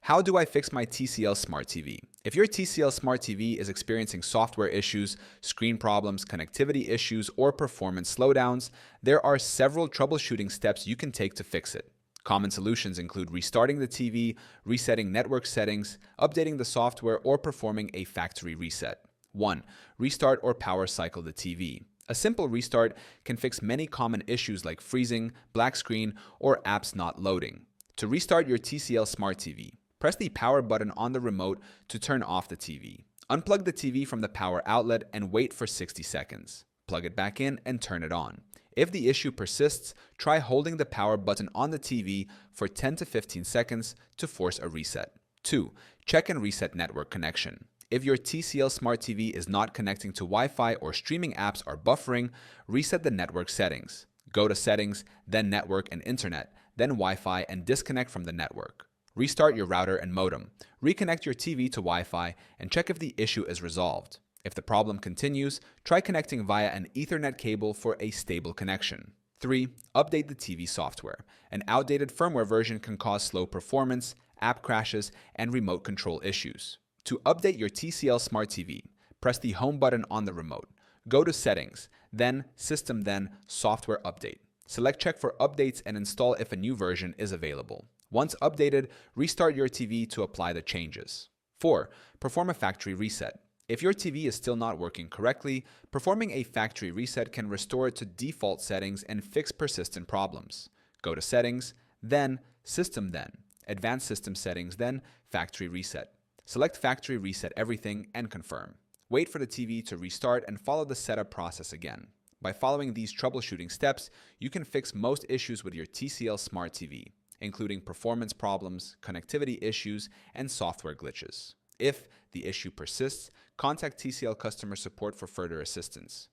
How do I fix my TCL Smart TV? If your TCL Smart TV is experiencing software issues, screen problems, connectivity issues, or performance slowdowns, there are several troubleshooting steps you can take to fix it. Common solutions include restarting the TV, resetting network settings, updating the software, or performing a factory reset. 1. Restart or power cycle the TV. A simple restart can fix many common issues like freezing, black screen, or apps not loading. To restart your TCL Smart TV, press the power button on the remote to turn off the TV. Unplug the TV from the power outlet and wait for 60 seconds. Plug it back in and turn it on. If the issue persists, try holding the power button on the TV for 10 to 15 seconds to force a reset. 2. Check and reset network connection. If your TCL Smart TV is not connecting to Wi-Fi or streaming apps are buffering, reset the network settings. Go to Settings, then Network and Internet, then Wi-Fi and disconnect from the network. Restart your router and modem. Reconnect your TV to Wi-Fi and check if the issue is resolved. If the problem continues, try connecting via an Ethernet cable for a stable connection. 3. Update the TV software. An outdated firmware version can cause slow performance, app crashes, and remote control issues. To update your TCL Smart TV, press the Home button on the remote. Go to Settings, then System, then Software Update. Select Check for updates and install if a new version is available. Once updated, restart your TV to apply the changes. 4. Perform a factory reset. If your TV is still not working correctly, performing a factory reset can restore it to default settings and fix persistent problems. Go to Settings, then System, then Advanced System Settings, then Factory Reset. Select Factory Reset Everything and confirm. Wait for the TV to restart and follow the setup process again. By following these troubleshooting steps, you can fix most issues with your TCL Smart TV, including performance problems, connectivity issues, and software glitches. If the issue persists, contact TCL customer support for further assistance.